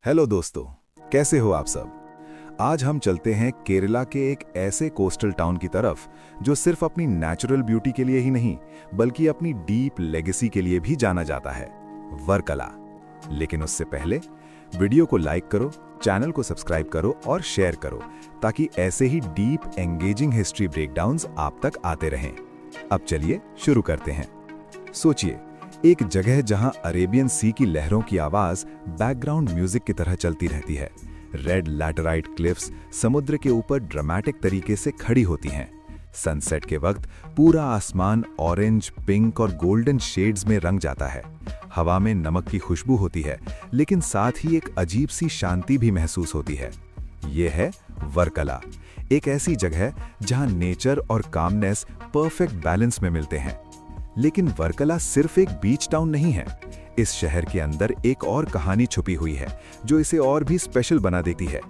Hello दोस्तों, कैसे हो आप सब। आज हम चलते हैं केरला के एक ऐसे कोस्टल टाउन की तरफ जो सिर्फ अपनी नेचुरल ब्यूटी के लिए ही नहीं बल्कि अपनी डीप लेगेसी के लिए भी जाना जाता है, वर्कला। लेकिन उससे पहले वीडियो को लाइक करो, चैनल को सब्सक्राइब करो और शेयर करो ताकि ऐसे ही डीप एंगेजिंग हिस्ट्री ब्रेकडाउन्स आप तक आते रहें। अब चलिए शुरू करते हैं। सोचिए, एक जगह जहां अरेबियन सी की लहरों की आवाज बैकग्राउंड म्यूजिक की तरह चलती रहती है। रेड लैटेराइट क्लिफ्स समुद्र के ऊपर ड्रामेटिक तरीके से खड़ी होती हैं। सनसेट के वक्त पूरा आसमान ऑरेंज, पिंक और गोल्डन शेड्स में रंग जाता है। हवा में नमक की खुशबू होती है, लेकिन साथ ही एक अजीब सी शांति भी महसूस होती है। ये है वर्कला, एक ऐसी जगह जहां नेचर और कामनेस परफेक्ट बैलेंस में मिलते हैं। लेकिन वर्कला सिर्फ एक बीच टाउन नहीं है। इस शहर के अंदर एक और कहानी छुपी हुई है जो इसे और भी स्पेशल बना देती है।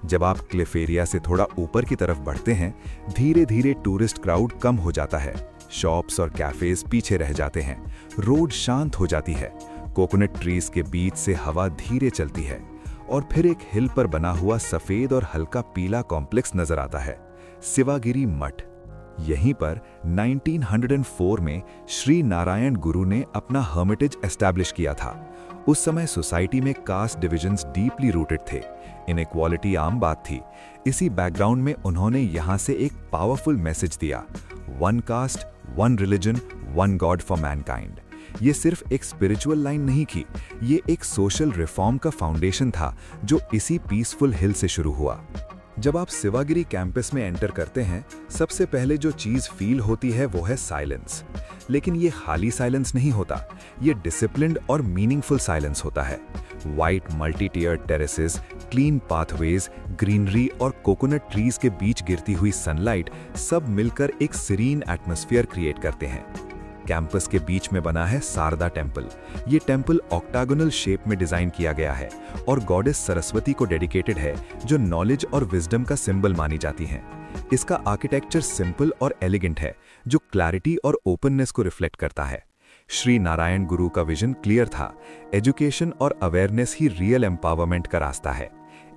जब आप क्लिफ एरिया से थोड़ा ऊपर की तरफ बढ़ते हैं, धीरे धीरे टूरिस्ट क्राउड कम हो जाता है। शॉप्स और कैफेज पीछे रह जाते हैं। रोड शांत हो जाती है। कोकोनट ट्रीज के बीच से हवा धीरे चलती है और फिर एक हिल पर बना हुआ सफेद और हल्का पीला कॉम्प्लेक्स नजर आता है, शिवागिरी मठ। यहीं पर 1904 में श्री नारायण गुरु ने अपना हर्मिटेज एस्टैब्लिश किया था। उस समय सोसाइटी में कास्ट डिविजन्स डीपली रूटेड थे। इनइक्वालिटी आम बात थी। इसी बैकग्राउंड में उन्होंने यहां से एक पावरफुल मैसेज दिया, one cast, one religion, one God for Mankind. ये सिर्फ एक स्पिरिचुअल लाइन नहीं थी, ये एक सोशल रिफॉर्म का फाउंडेशन था जो इसी पीसफुल हिल से शुरू हुआ। जब आप शिवागिरी कैंपस में एंटर करते हैं, सबसे पहले जो चीज फील होती है वो है साइलेंस। लेकिन ये खाली साइलेंस नहीं होता, ये डिसिप्लिन्ड और मीनिंगफुल साइलेंस होता है। White multi tier terraces, clean pathways, greenery और कोकोनट ट्रीज के बीच गिरती हुई सनलाइट सब मिलकर एक सीरीन एटमॉस्फेयर क्रिएट करते हैं। कैंपस के बीच में बना है शारदा टेम्पल। ये टेम्पल ऑक्टागोनल शेप में डिजाइन किया गया है और गॉडेस सरस्वती को डेडिकेटेड है, जो नॉलेज और विजडम का सिंबल मानी जाती हैं। इसका आर्किटेक्चर सिंपल और एलिगेंट है, जो क्लैरिटी और ओपननेस को रिफ्लेक्ट करता है। श्री नारायण गुरु का विजन क्लियर था, एजुकेशन और अवेयरनेस ही रियल एम्पावरमेंट का रास्ता है।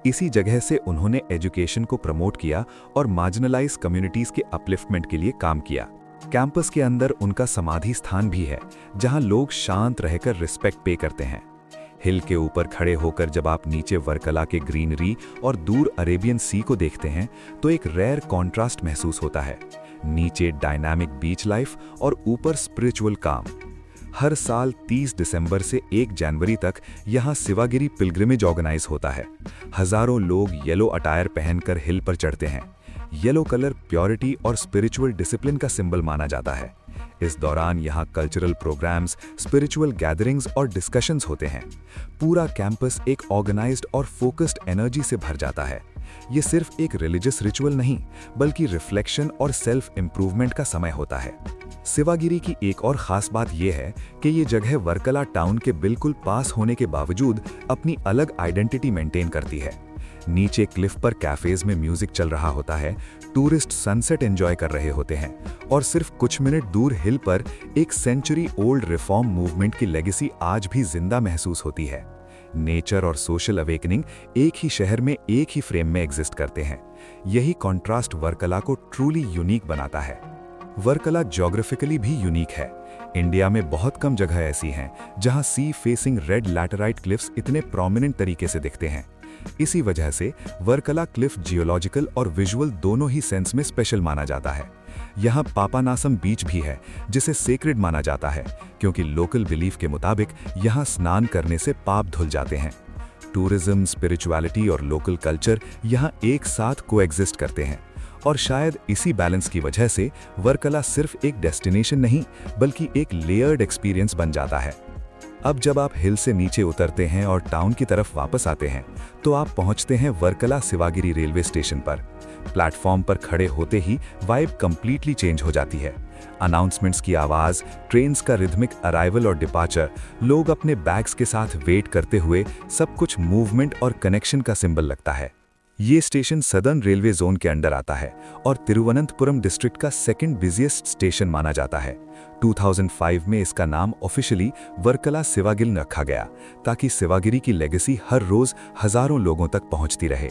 इसी जगह से उन्होंने एजुकेशन को प्रमोट किया और मार्जिनलाइज कम्युनिटीज के अपलिफ्टमेंट के लिए काम किया। कैंपस के अंदर उनका समाधि स्थान भी है, जहां लोग शांत रहकर रिस्पेक्ट पे करते हैं। हिल के ऊपर खड़े होकर जब आप नीचे वर्कला के ग्रीनरी और दूर अरेबियन सी को देखते हैं, तो एक रेयर कॉन्ट्रास्ट महसूस होता है। नीचे डायनामिक बीच लाइफ और ऊपर स्पिरिचुअल काम। हर साल 30 दिसंबर से 1 जनवरी तक यहाँ शिवागिरी पिलग्रिमेज ऑर्गेनाइज होता है। हजारों लोग येलो अटायर पहनकर हिल पर चढ़ते हैं। येलो कलर प्योरिटी और स्पिरिचुअल डिसिप्लिन का सिंबल माना जाता है। इस दौरान यहाँ कल्चरल प्रोग्राम्स, स्पिरिचुअल गैदरिंग्स और डिस्कशंस होते हैं। पूरा कैंपस एक ऑर्गेनाइज्ड और फोकस्ड एनर्जी से भर जाता है। ये सिर्फ एक रिलीजियस रिचुअल नहीं, बल्कि रिफ्लेक्शन और सेल्फ इंप्रूवमेंट का समय होता है। शिवागिरी की एक और खास बात यह है कि ये जगह वर्कला टाउन के बिल्कुल पास होने के बावजूद अपनी अलग आइडेंटिटी मेंटेन करती है। नीचे क्लिफ पर कैफेज में म्यूजिक चल रहा होता है, टूरिस्ट सनसेट एंजॉय कर रहे होते हैं और सिर्फ कुछ मिनट दूर हिल पर एक सेंचुरी ओल्ड रिफॉर्म मूवमेंट की लेगेसी आज भी जिंदा महसूस होती है। नेचर और सोशल अवेकनिंग एक ही शहर में एक ही फ्रेम में एग्जिस्ट करते हैं। यही कॉन्ट्रास्ट वर्कला को ट्रूली यूनिक बनाता है। वर्कला ज्योग्राफिकली भी यूनिक है। इंडिया में बहुत कम जगह ऐसी हैं जहां sea facing red laterite cliffs इतने प्रोमिनेंट तरीके से दिखते हैं। इसी वजह से वर्कला क्लिफ जियोलॉजिकल और विजुअल दोनों ही सेंस में स्पेशल माना जाता है। यहाँ पापानासम बीच भी है, जिसे सेक्रेड माना जाता है, क्योंकि लोकल बिलीफ के मुताबिक यहाँ स्नान करने से पाप धुल जाते हैं। टूरिज्म, स्पिरिचुअलिटी और लोकल कल्चर यहाँ एक साथ कोएग्जिस्ट करते हैं और शायद इसी बैलेंस की वजह से वर्कला सिर्फ एक डेस्टिनेशन नहीं, बल्कि एक लेयर्ड एक्सपीरियंस बन जाता है। अब जब आप हिल से नीचे उतरते हैं और टाउन की तरफ वापस आते हैं, तो आप पहुंचते हैं वर्कला शिवागिरी रेलवे स्टेशन पर। प्लेटफॉर्म पर खड़े होते ही वाइब कंप्लीटली चेंज हो जाती है। अनाउंसमेंट्स की आवाज, ट्रेन्स का रिदमिक अराइवल और डिपार्चर, लोग अपने बैग्स के साथ वेट करते हुए, सब कुछ मूवमेंट और कनेक्शन का सिंबल लगता है। ये स्टेशन सदर्न रेलवे जोन के अंडर आता है और तिरुवनंतपुरम डिस्ट्रिक्ट का सेकंड बिजिएस्ट स्टेशन माना जाता है। 2005 में इसका नाम ऑफिशियली वर्कला सिवागिल रखा गया ताकि सिवागिरी की लेगेसी हर रोज हजारों लोगों तक पहुंचती रहे।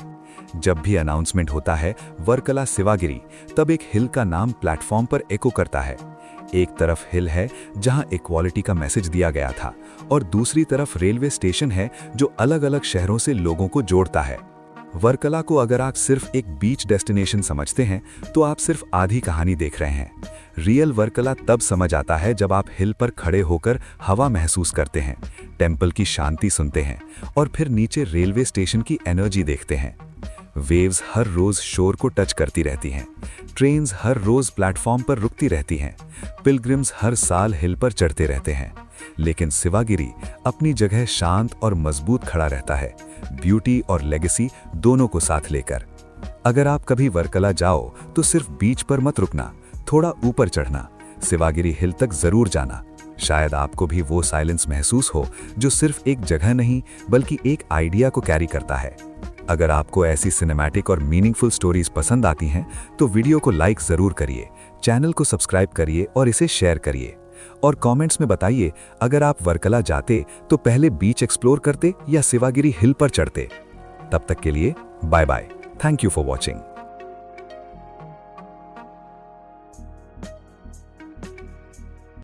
जब भी अनाउंसमेंट होता है वर्कला सिवागिरी, तब एक हिल का नाम प्लेटफॉर्म पर एको करता है। एक तरफ हिल है जहां इक्वालिटी का मैसेज दिया गया था और दूसरी तरफ रेलवे स्टेशन है जो अलग अलग शहरों से लोगों को जोड़ता है। वर्कला को अगर आप सिर्फ एक बीच डेस्टिनेशन समझते हैं तो आप सिर्फ आधी कहानी देख रहे हैं। रियल वर्कला तब समझ आता है जब आप हिल पर खड़े होकर हवा महसूस करते हैं, टेम्पल की शांति सुनते हैं और फिर नीचे रेलवे स्टेशन की एनर्जी देखते हैं। वेव्स हर रोज शोर को टच करती रहती हैं, ट्रेन्स हर रोज प्लेटफॉर्म पर रुकती रहती हैं, पिलग्रिम्स हर साल हिल पर चढ़ते रहते हैं, लेकिन सिवागिरी अपनी जगह शांत और मजबूत खड़ा रहता है, ब्यूटी और लेगेसी दोनों को साथ लेकर। अगर आप कभी वर्कला जाओ तो सिर्फ बीच पर मत रुकना, थोड़ा ऊपर चढ़ना, सिवागिरी हिल तक जरूर जाना। शायद आपको भी वो साइलेंस महसूस हो जो सिर्फ एक जगह नहीं बल्कि एक आइडिया को कैरी करता है। अगर आपको ऐसी सिनेमैटिक और मीनिंगफुल स्टोरीज पसंद आती हैं तो वीडियो को लाइक जरूर करिए, चैनल को सब्सक्राइब करिए और इसे शेयर करिए। और कमेंट्स में बताइए, अगर आप वर्कला जाते तो पहले बीच एक्सप्लोर करते या सिवागिरी हिल पर चढ़ते। तब तक के लिए bye bye. Thank you for watching.